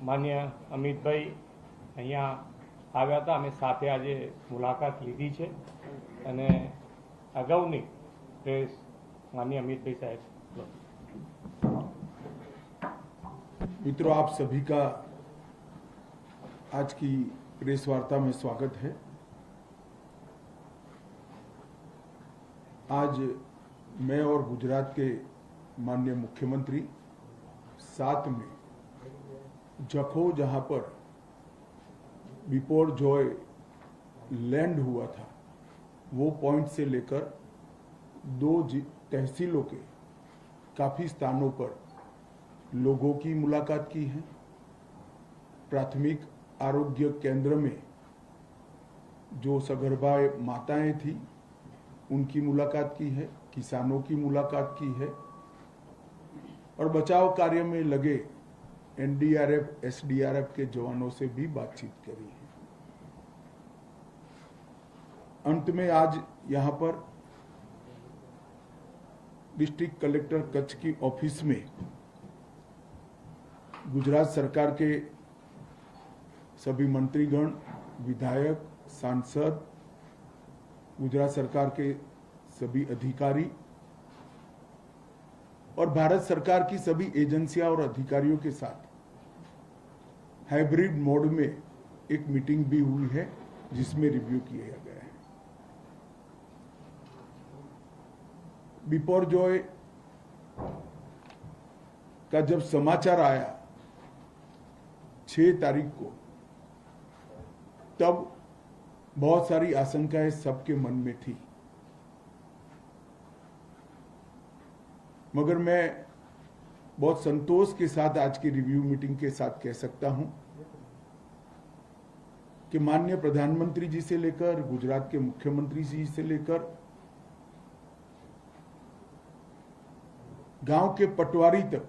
માન્ય અમિતભાઈ અહીંયા આવ્યા હતા. અમે સાથે આજે મુલાકાત લીધી છે અને અગાઉની પ્રેસ માન્ય अमितभाई साहब. मित्रों, आप सभी का आज की प्रेस वार्ता में स्वागत है। आज मैं और गुजरात के माननीय मुख्यमंत्री साथ में जखो, जहां पर बिपोर जॉय लैंड हुआ था, वो पॉइंट से लेकर 2 तहसीलों के काफी स्थानों पर लोगों की मुलाकात की है। प्राथमिक आरोग्य केंद्र में जो सगर्भा माताएं थी उनकी मुलाकात की है, किसानों की मुलाकात की है और बचाव कार्य में लगे एनडीआरएफ, एसडीआरएफ के जवानों से भी बातचीत करी है। अंत में आज यहां पर डिस्ट्रिक्ट कलेक्टर कच्छ की ऑफिस में गुजरात सरकार के सभी मंत्रीगण, विधायक, सांसद, गुजरात सरकार के सभी अधिकारी और भारत सरकार की सभी एजेंसियां और अधिकारियों के साथ हाइब्रिड मोड में एक मीटिंग भी हुई है, जिसमें रिव्यू किया गया है। बिपोर जॉय का जब समाचार आया 6 तारीख को, तब बहुत सारी आशंकाएं सबके मन में थी, मगर मैं बहुत संतोष के साथ आज की रिव्यू मीटिंग के साथ कह सकता हूं कि माननीय प्रधानमंत्री जी से लेकर गुजरात के मुख्यमंत्री जी से लेकर गांव के पटवारी तक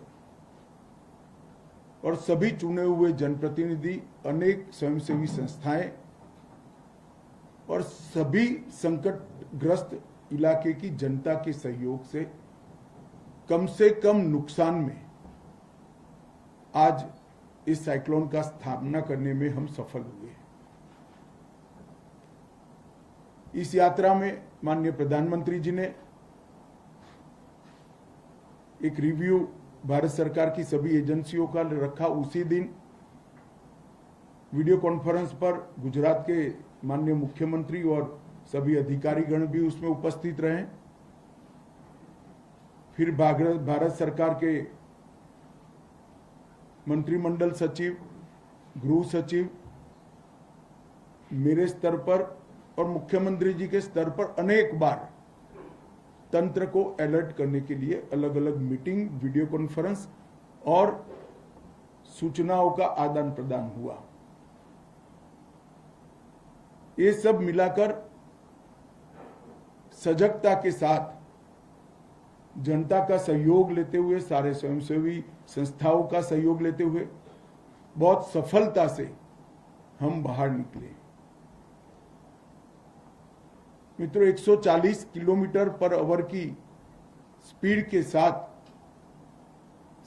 और सभी चुने हुए जनप्रतिनिधि, अनेक स्वयंसेवी संस्थाएं और सभी संकटग्रस्त इलाके की जनता के सहयोग से कम नुकसान में आज इस साइक्लोन का स्थापना करने में हम सफल हुए। इस यात्रा में माननीय प्रधानमंत्री जी ने एक रिव्यू भारत सरकार की सभी एजेंसियों का रखा। उसी दिन वीडियो कॉन्फ्रेंस पर गुजरात के माननीय मुख्यमंत्री और सभी अधिकारीगण भी उसमें उपस्थित रहे। फिर भारत सरकार के मंत्रिमंडल सचिव, गृह सचिव, मेरे स्तर पर और मुख्यमंत्री जी के स्तर पर अनेक बार तंत्र को अलर्ट करने के लिए अलग अलग मीटिंग, वीडियो कॉन्फ्रेंस और सूचनाओं का आदान प्रदान हुआ। ये सब मिलाकर सजगता के साथ जनता का सहयोग लेते हुए, सारे स्वयंसेवी संस्थाओं का सहयोग लेते हुए बहुत सफलता से हम बाहर निकले। मित्रों, 140 किलोमीटर पर आवर की स्पीड के साथ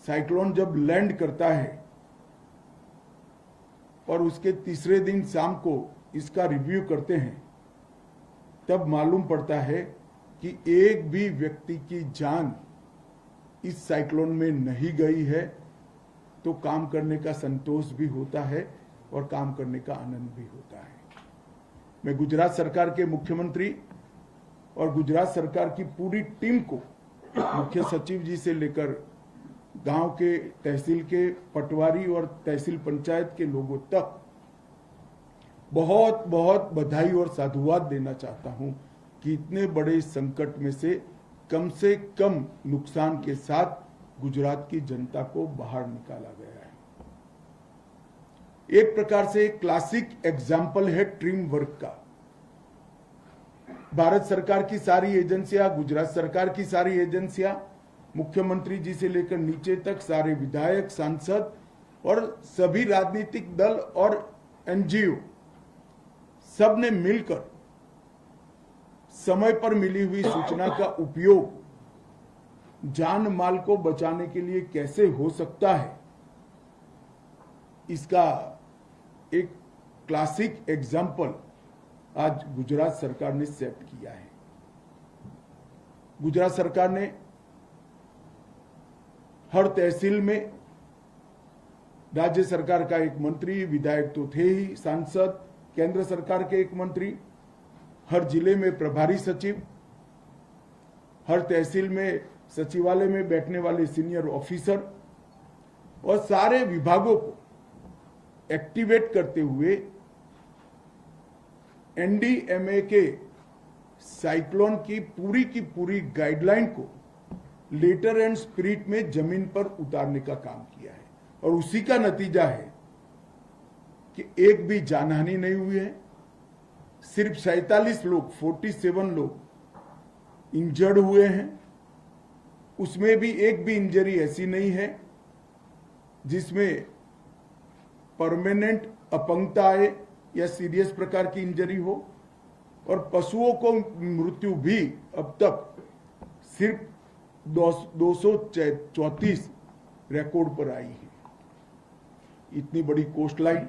साइक्लोन जब लैंड करता है और उसके तीसरे दिन शाम को इसका रिव्यू करते हैं, तब मालूम पड़ता है कि एक भी व्यक्ति की जान इस साइक्लोन में नहीं गई है, तो काम करने का संतोष भी होता है और काम करने का आनंद भी होता है। मैं गुजरात सरकार के मुख्यमंत्री और गुजरात सरकार की पूरी टीम को, मुख्य सचिव जी से लेकर गांव के, तहसील के पटवारी और तहसील पंचायत के लोगों तक बहुत बहुत बधाई और साधुवाद देना चाहता हूं कि इतने बड़े संकट में से कम नुकसान के साथ गुजरात की जनता को बाहर निकाला गया है। एक प्रकार से क्लासिक एग्जाम्पल है टीम वर्क का। भारत सरकार की सारी एजेंसियां, गुजरात सरकार की सारी एजेंसियां, मुख्यमंत्री जी से लेकर नीचे तक सारे विधायक, सांसद और सभी राजनीतिक दल और एनजीओ सब ने मिलकर समय पर मिली हुई सूचना का उपयोग जान माल को बचाने के लिए कैसे हो सकता है, इसका एक क्लासिक एग्जाम्पल आज गुजरात सरकार ने सेट किया है। गुजरात सरकार ने हर तहसील में राज्य सरकार का एक मंत्री, विधायक तो थे ही, सांसद, केंद्र सरकार के एक मंत्री, हर जिले में प्रभारी सचिव, हर तहसील में सचिवालय में बैठने वाले सीनियर ऑफिसर और सारे विभागों को एक्टिवेट करते हुए एनडीएमए के साइक्लोन की पूरी गाइडलाइन को लेटर एंड स्पिरिट में जमीन पर उतारने का काम किया है और उसी का नतीजा है कि एक भी जानहानि नहीं हुई है। सिर्फ 47 लोग 47 लोग इंजर्ड हुए हैं, उसमें भी एक भी इंजरी ऐसी नहीं है जिसमें परमानेंट अपंगता आए या सीरियस प्रकार की इंजरी हो, और पशुओं को मृत्यु भी अब तक सिर्फ 234 रिकॉर्ड पर आई है। इतनी बड़ी कोस्टलाइन,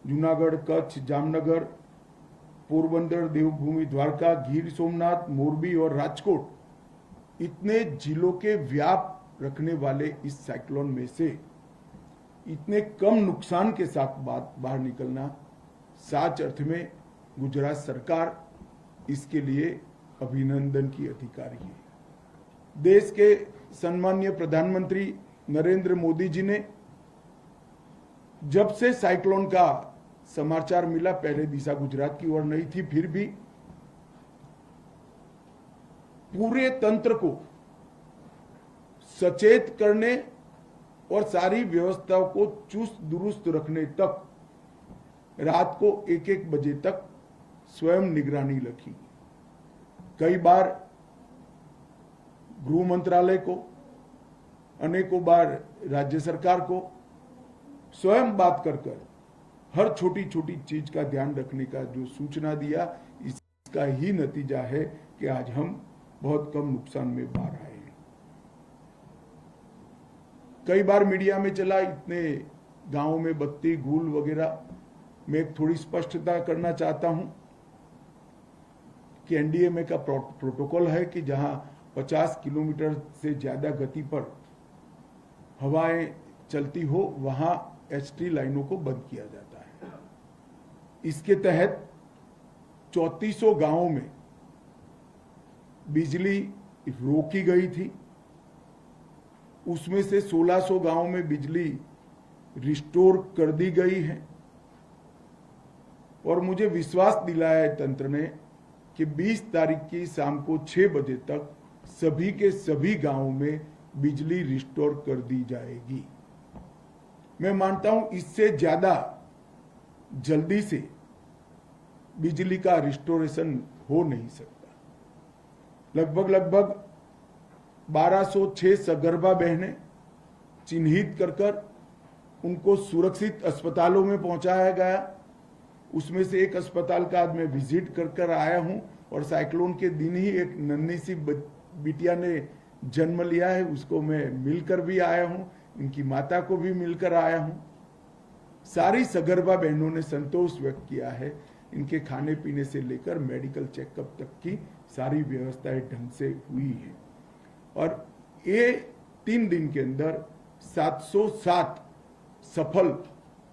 जूनागढ़, कच्छ, जामनगर, पोरबंदर, देवभूमि, द्वारका, गिर सोमनाथ, मोरबी और राजकोट, इतने जिलों के व्याप रखने वाले इस साइक्लोन में से इतने कम नुकसान के साथ बाहर निकलना सच अर्थ में गुजरात सरकार इसके लिए अभिनंदन की अधिकारी है। देश के सम्माननीय प्रधानमंत्री नरेंद्र मोदी जी ने जब से साइक्लोन का समाचार मिला, पहले दिशा गुजरात की ओर नहीं थी, फिर भी पूरे तंत्र को सचेत करने और सारी व्यवस्थाओं को चुस्त दुरुस्त रखने तक रात को 1-1 बजे तक स्वयं निगरानी रखी। कई बार गृह मंत्रालय को, अनेकों बार राज्य सरकार को स्वयं बात कर हर छोटी छोटी चीज का ध्यान रखने का जो सूचना दिया, इसका ही नतीजा है कि आज हम बहुत कम नुकसान में बाहर आए हैं। कई बार मीडिया में चला, इतने गांवों में बत्ती, गुल वगैरह, मैं एक थोड़ी स्पष्टता करना चाहता हूं कि एनडीएमए का प्रोटोकॉल है कि जहां 50 किलोमीटर से ज्यादा गति पर हवाएं चलती हो, वहां एचटी लाइनों को बंद किया जाता है। इसके तहत 3400 गांवों में बिजली रोकी गई थी, उसमें से 1600 गांवों में बिजली रिस्टोर कर दी गई है और मुझे विश्वास दिलाया है तंत्र ने कि 20 तारीख की शाम को 6 बजे तक सभी के सभी गांवों में बिजली रिस्टोर कर दी जाएगी। मैं मानता हूं इससे ज्यादा जल्दी से बिजली का रिस्टोरेशन हो नहीं सकता। लगभग 1206 सगर्भा बहनें चिन्हित कर उनको सुरक्षित अस्पतालों में पहुंचाया गया। उसमें से एक अस्पताल का आज मैं विजिट कर आया हूं और साइक्लोन के दिन ही एक नन्ही सी बिटिया ने जन्म लिया है, उसको मैं मिलकर भी आया हूं, इनकी माता को भी मिलकर आया हूं। सारी सगर्भा बहनों ने संतोष व्यक्त किया है। इनके खाने पीने से लेकर मेडिकल चेकअप तक की सारी व्यवस्थाएं ढंग से हुई है और ये 3 दिन के अंदर 707 सफल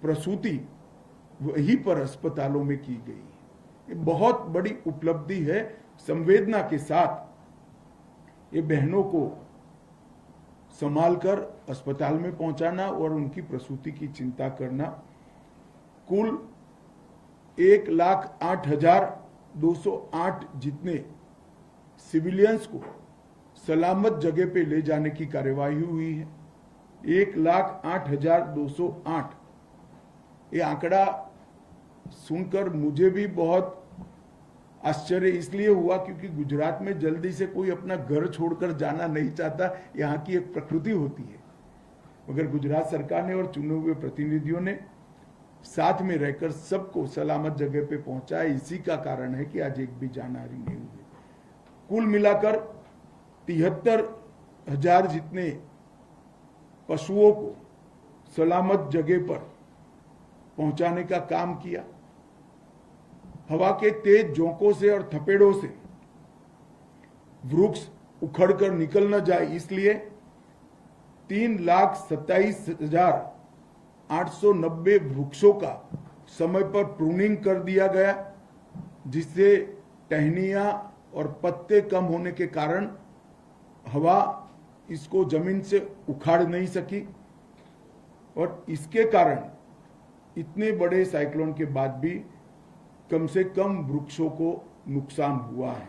प्रसूति वहीं पर अस्पतालों में की गई। ये बहुत बड़ी उपलब्धि है। संवेदना के साथ ये बहनों को संभालकर अस्पताल में पहुंचाना और उनकी प्रसूति की चिंता करना। कुल 1,08,208 जितने सिविलियंस को सलामत जगह पे ले जाने की कार्यवाही हुई है। 1,08,208 ये आंकड़ा सुनकर मुझे भी बहुत आश्चर्य इसलिए हुआ क्योंकि गुजरात में जल्दी से कोई अपना घर छोड़कर जाना नहीं चाहता, यहाँ की एक प्रकृति होती है। मगर गुजरात सरकार ने और चुने हुए प्रतिनिधियों ने साथ में रहकर सबको सलामत जगह पे पहुंचाया। इसी का कारण है कि आज एक भी जानहानि नहीं हुई। कुल मिलाकर 73,000 जितने पशुओं को सलामत जगह पर पहुंचाने का काम किया। हवा के तेज झोंकों से और थपेड़ों से वृक्ष उखड़कर निकल न जाए, इसलिए 3,27,890 वृक्षों का समय पर प्रूनिंग कर दिया गया, जिससे टहनियां और पत्ते कम होने के कारण हवा इसको जमीन से उखाड़ नहीं सकी और इसके कारण इतने बड़े साइक्लोन के बाद भी कम से कम वृक्षों को नुकसान हुआ है।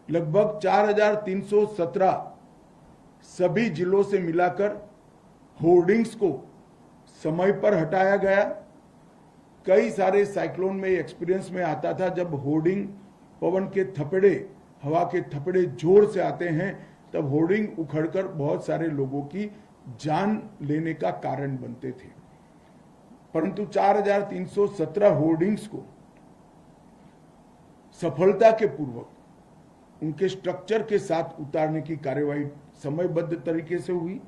लगभग 4,317 सभी जिलों से मिलाकर होर्डिंग्स को समय पर हटाया गया। कई सारे साइक्लोन में एक्सपीरियंस में आता था, जब होर्डिंग पवन के थपेड़े, हवा के थपेड़े जोर से आते हैं, तब होर्डिंग उखड़कर बहुत सारे लोगों की जान लेने का कारण बनते थे। परंतु 4,317 होर्डिंग्स को सफलता के पूर्वक उनके स्ट्रक्चर के साथ उतारने की कार्यवाही समयबद्ध तरीके से हुई।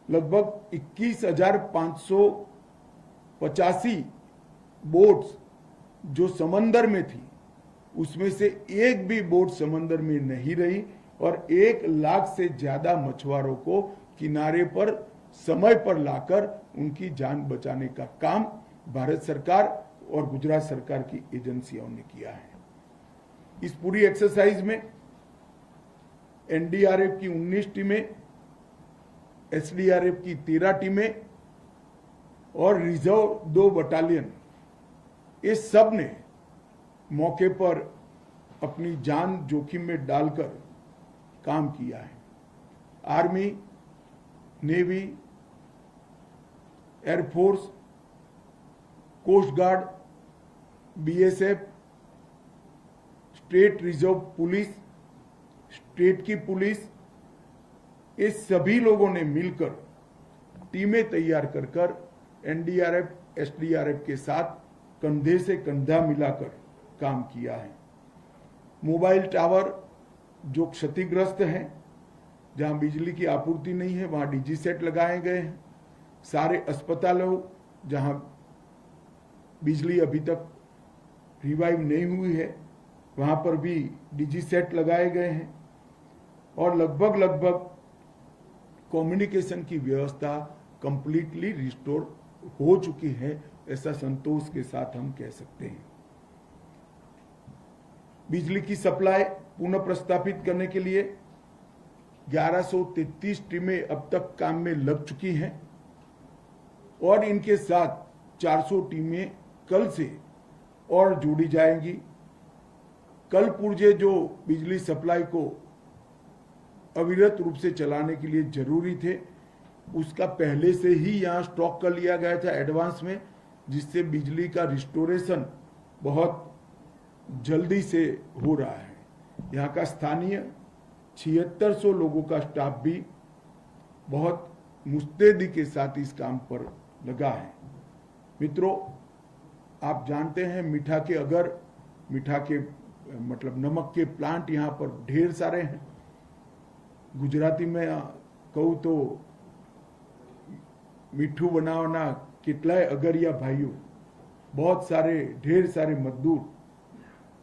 लगभग 21,585 बोट्स जो समंदर में थी, उसमें से एक भी बोट समंदर में नहीं रही और 1 लाख से ज्यादा मछुआरों को किनारे पर समय पर लाकर उनकी जान बचाने का काम भारत सरकार और गुजरात सरकार की एजेंसियों ने किया है। इस पूरी एक्सरसाइज में एनडीआरएफ की 19 टीमें, एसडीआरएफ की 13 टीमें और रिजर्व 2 बटालियन, ये सब ने मौके पर अपनी जान जोखिम में डालकर काम किया है। Army, navy, air force, coast guard, BSF, state reserve police, state की पुलिस, ये सभी लोगों ने मिलकर टीमें तैयार कर एनडीआरएफ, एसडीआरएफ के साथ कंधे से कंधा मिलाकर काम किया है। मोबाइल टावर जो क्षतिग्रस्त हैं, जहां बिजली की आपूर्ति नहीं है, वहां डीजी सेट लगाए गए हैं। सारे अस्पतालों जहां बिजली अभी तक रिवाइव नहीं हुई है, वहां पर भी डीजी सेट लगाए गए हैं और लगभग कम्युनिकेशन की व्यवस्था कंप्लीटली रिस्टोर हो चुकी है, ऐसा संतोष के साथ हम कह सकते हैं। बिजली की सप्लाई पुनः प्रस्तापित करने के लिए 1133 टीमें अब तक काम में लग चुकी हैं और इनके साथ 400 टीमें कल से और जोड़ी जाएंगी। कल पुर्जे जो बिजली सप्लाई को अविरत रूप से चलाने के लिए जरूरी थे, उसका पहले से ही यहां स्टॉक कर लिया गया था एडवांस में, जिससे बिजली का रिस्टोरेशन बहुत जल्दी से हो रहा है। यहाँ का स्थानीय 7600 लोगों का स्टाफ भी बहुत मुस्तैदी के साथ इस काम पर लगा है। मित्रों, आप जानते हैं मीठा के मतलब नमक के प्लांट यहाँ पर ढेर सारे हैं। गुजराती में कहूँ तो मीठू बनावना कितलाय अगरिया भाइयों, बहुत सारे ढेर सारे मजदूर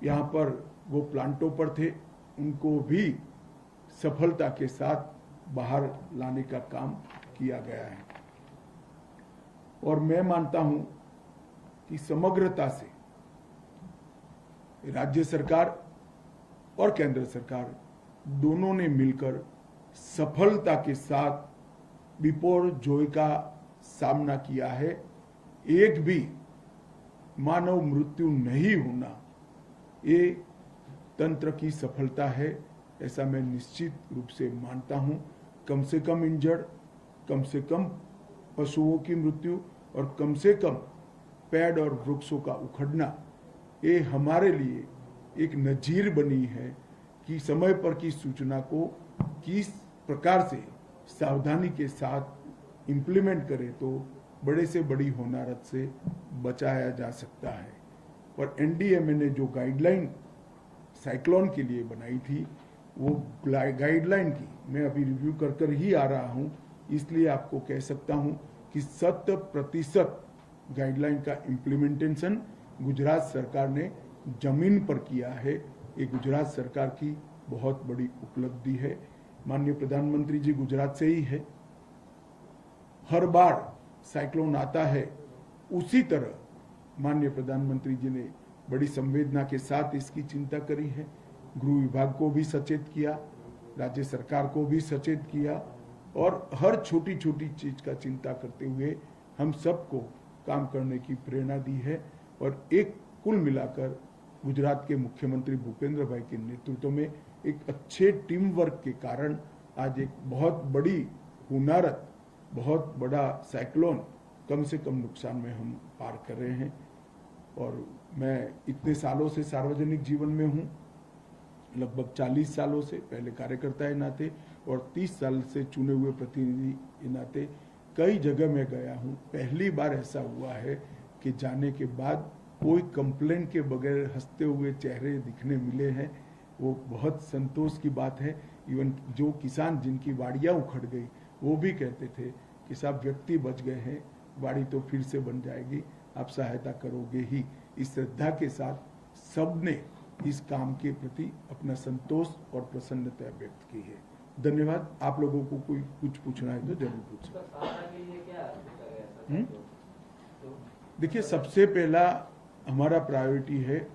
यहाँ पर वो प्लांटों पर थे, उनको भी सफलता के साथ बाहर लाने का काम किया गया है। और मैं मानता हूं कि समग्रता से राज्य सरकार और केंद्र सरकार दोनों ने मिलकर सफलता के साथ बिपरजॉय का सामना किया है। एक भी मानव मृत्यु नहीं होना, ये तंत्र की सफलता है, ऐसा मैं निश्चित रूप से मानता हूं। कम से कम इंजर्ड, कम से कम पशुओं की मृत्यु और कम से कम पेड़ और वृक्षों का उखड़ना, ये हमारे लिए एक नजीर बनी है कि समय पर की सूचना को किस प्रकार से सावधानी के साथ इम्प्लीमेंट करें तो बड़े से बड़ी होनारत से बचाया जा सकता है। और एनडीएमए ने जो गाइडलाइन साइक्लोन के लिए बनाई थी, वो गाइडलाइन की मैं अभी रिव्यू कर ही आ रहा हूं, इसलिए आपको कह सकता हूं कि 100% गाइडलाइन का इम्प्लीमेंटेशन गुजरात सरकार ने जमीन पर किया है। ये गुजरात सरकार की बहुत बड़ी उपलब्धि है। माननीय प्रधानमंत्री जी गुजरात से ही है। हर बार साइक्लोन आता है उसी तरह माननीय प्रधानमंत्री जी ने बड़ी संवेदना के साथ इसकी चिंता करी है। गृह विभाग को भी सचेत किया, राज्य सरकार को भी सचेत किया और हर छोटी छोटी चीज का चिंता करते हुए हम सबको काम करने की प्रेरणा दी है। और एक कुल मिलाकर गुजरात के मुख्यमंत्री भूपेंद्र भाई के नेतृत्व में एक अच्छे टीम वर्क के कारण आज एक बहुत बड़ी हुनारत, बहुत बड़ा साइक्लोन कम से कम नुकसान में हम पार कर रहे हैं। और मैं इतने सालों से सार्वजनिक जीवन में हूं, लगभग 40 सालों से, पहले कार्यकर्ता के नाते और 30 साल से चुने हुए प्रतिनिधि के नाते कई जगह में गया हूं। पहली बार ऐसा हुआ है कि जाने के बाद कोई कंप्लेंट के बगैर हंसते हुए चेहरे दिखने मिले हैं। वो बहुत संतोष की बात है। इवन जो किसान जिनकी वाड़ियां उखड़ गई वो भी कहते थे कि साहब व्यक्ति बच गए हैं, वाड़ी तो फिर से बन जाएगी, आप सहायता करोगे ही। इस श्रद्धा के साथ सबने इस काम के प्रति अपना संतोष और प्रसन्नता व्यक्त की है। धन्यवाद। आप लोगों को कोई कुछ पूछना है तो जरूर पूछें। देखिए, सबसे पहला हमारा प्रायोरिटी है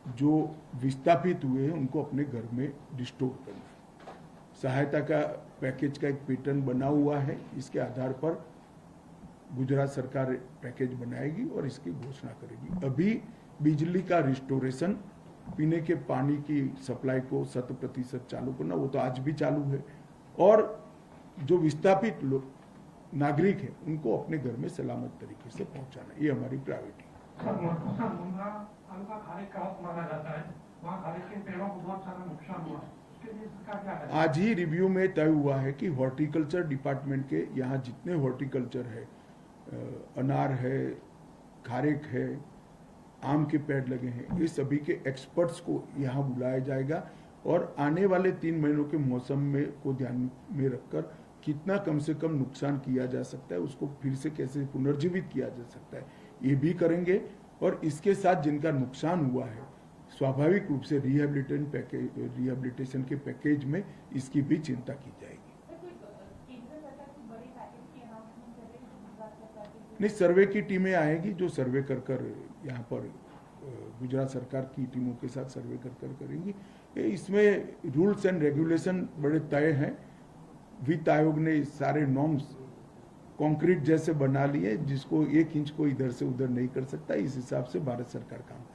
जो विस्थापित हुए हैं उनको अपने घर में रिस्टोर करना। सहायता का पैकेज का एक पैटर्न बना हुआ है, इसके आधार पर गुजरात सरकार पैकेज बनाएगी और इसकी घोषणा करेगी। अभी बिजली का रिस्टोरेशन, पीने के पानी की सप्लाई को 100% चालू करना, वो तो आज भी चालू है। और जो विस्थापित लोग नागरिक हैं उनको अपने घर में सलामत तरीके से पहुंचाना, ये हमारी प्रायोरिटी है। माना जाता है, वहाँ खारिज के पेड़ों को बहुत सारा नुकसान हुआ, उसके लिए सरकार क्या करे? आज ही रिव्यू में तय हुआ है कि हॉर्टिकल्चर डिपार्टमेंट के यहाँ जितने हॉर्टिकल्चर है, अनार है, खारेक है, आम के पेड़ लगे हैं, ये सभी के एक्सपर्ट्स को यहाँ बुलाया जाएगा और आने वाले 3 महीनों के मौसम में को ध्यान में रखकर कितना कम से कम नुकसान किया जा सकता है, उसको फिर से कैसे पुनर्जीवित किया जा सकता है, ये भी करेंगे। और इसके साथ जिनका नुकसान हुआ है स्वाभाविक रूप से रिहेबिलिटेशन के पैकेज में इसकी भी चिंता की जाएगी। नहीं, सर्वे की टीमें आएगी जो सर्वे कर यहाँ पर गुजरात सरकार की टीमों के साथ सर्वे कर करेंगी। इसमें रूल्स एंड रेगुलेशन बड़े तय हैं। वित्त आयोग ने सारे नॉर्म्स कंक्रीट जैसे बना लिए, जिसको 1 इंच को इधर से उधर नहीं कर सकता। इस हिसाब से भारत सरकार काम करेगी।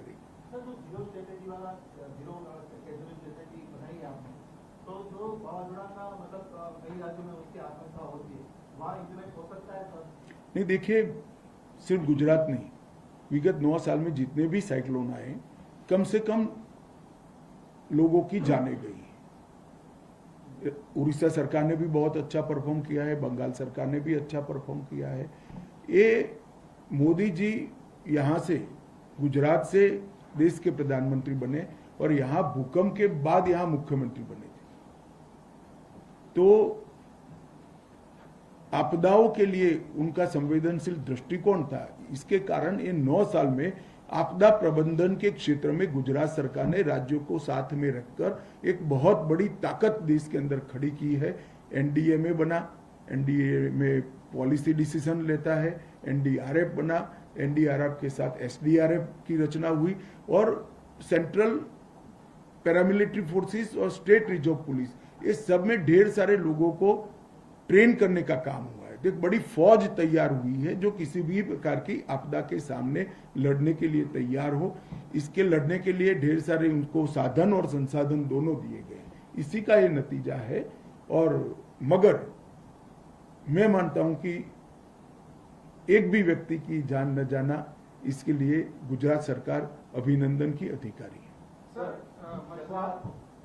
नहीं, देखिए, सिर्फ गुजरात नहीं, विगत 9 साल में जितने भी साइक्लोन आए, कम से कम लोगों की जानें गई। उड़ीसा सरकार ने भी बहुत अच्छा परफॉर्म किया है, बंगाल सरकार ने भी अच्छा परफॉर्म किया है। ये मोदी जी यहाँ से, गुजरात से देश के प्रधानमंत्री बने और यहाँ भूकंप के बाद यहाँ मुख्यमंत्री बने थे। तो आपदाओं के लिए उनका संवेदनशील दृष्टिकोण था। इसके कारण इन 9 साल में आपदा प्रबंधन के क्षेत्र में गुजरात सरकार ने राज्यों को साथ में रखकर एक बहुत बड़ी ताकत देश के अंदर खड़ी की है। एनडीए में बना, एनडीए में पॉलिसी डिसीजन लेता है, एनडीआरएफ बना, एनडीआरएफ के साथ एसडीआरएफ की रचना हुई और सेंट्रल पैरामिलिट्री फोर्सेस और स्टेट रिजर्व पुलिस, ये सब में ढेर सारे लोगों को ट्रेन करने का काम हुआ है। एक बड़ी फौज तैयार हुई है जो किसी भी प्रकार की आपदा के सामने लड़ने के लिए तैयार हो। इसके लड़ने के लिए ढेर सारे उनको साधन और संसाधन दोनों दिए गए, इसी का ये नतीजा है। और मगर मैं मानता हूं कि एक भी व्यक्ति की जान न जाना, इसके लिए गुजरात सरकार अभिनंदन की अधिकारी है। सर,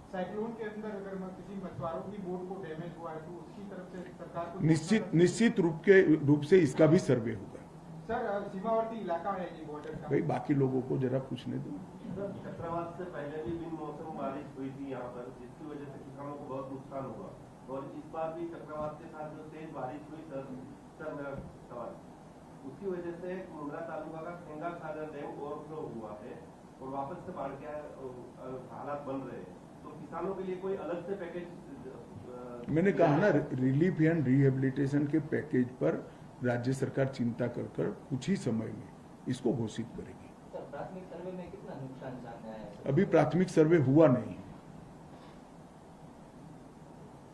साइक्लोन के अंदर अगर किसी मछुआरों की बोट को डैमेज हुआ है तो उसकी तरफ से सरकार को निश्चित रूप से इसका भी सर्वे होगा। सर, सीमावर्ती इलाका है ये बॉर्डर का। भाई, बाकी लोगों को जरा पूछने दो। चक्रवात से पहले भी बिन मौसम बारिश हुई थी यहाँ पर, जिसकी वजह से किसानों को बहुत नुकसान हुआ और इस बार भी चक्रवात के साथ जो तेज बारिश हुई, सर मेरा सवाल, उसकी वजह से मुंद्रा तालुका का खेंगा सागर डैम ओवरफ्लो हुआ है और वापस से बाढ़ के हालात बन रहे हैं। तो किसानों के लिए कोई अलग से पैकेज मैंने कहा ना, रिलीफ एंड रिहेबिलिटेशन के पैकेज पर राज्य सरकार चिंता कर कुछ ही समय में इसको घोषित करेगी। सर, प्राथमिक सर्वे में कितना नुकसान सामने आया है? अभी प्राथमिक सर्वे हुआ नहीं है।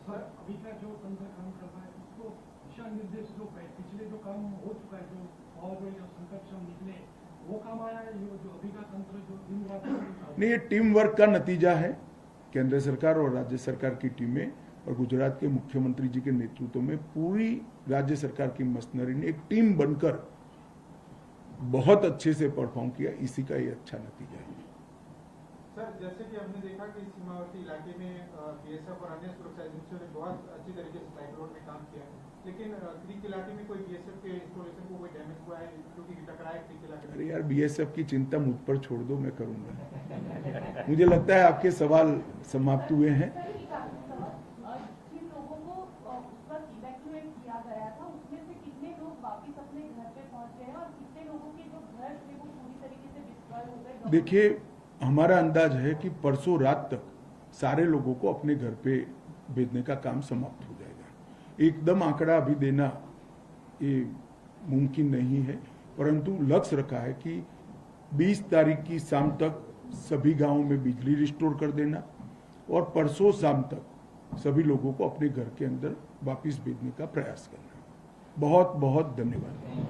सर, अभी का जो तंत्र काम कर रहा है उसको दिशा निर्देश जो पिछले जो काम हो चुका है, जो और जो संकट से हम निकले, वो काम आया है? जो अभी का तंत्र जो दिन रात नहीं, ये टीम वर्क का नतीजा है। केंद्र सरकार और राज्य सरकार की टीमें और गुजरात के मुख्यमंत्री जी के नेतृत्व में पूरी राज्य सरकार की मशीनरी ने एक टीम बनकर बहुत अच्छे से परफॉर्म किया। इसी का ये अच्छा नतीजा है। सर, जैसे कि हमने देखा कि सीमावर्ती इलाके में बीएसएफ और अन्य सुरक्षा एजेंसियों ने बहुत अच्छी तरीके से साइक्लोन में काम किया, लेकिन क्रीक इलाके में कोई बीएसएफ के इंस्टॉलेशन को कोई डैमेज हुआ है क्योंकि टकराए क्रीक इलाके में? अरे यार, बीएसएफ की चिंता मुझ पर छोड़ दो, मैं करूंगा। मुझे लगता है आपके सवाल समाप्त हुए हैं। जिन लोगों को उस पर इवैक्यूएट किया गया था उसमें से कितने लोग वापस अपने घर पे पहुंच गए और कितने लोगों के जो घर थे वो पूरी तरीके से डिस्ट्रॉय हो गए? देखिए, हमारा अंदाज है कि परसों रात तक सारे लोगों को अपने घर पे भेजने का काम समाप्त हो जाएगा। एकदम आंकड़ा अभी देना ये मुमकिन नहीं है, परंतु लक्ष्य रखा है कि 20 तारीख की शाम तक सभी गांवों में बिजली रिस्टोर कर देना और परसों शाम तक सभी लोगों को अपने घर के अंदर वापस भेजने का प्रयास करना। बहुत बहुत धन्यवाद।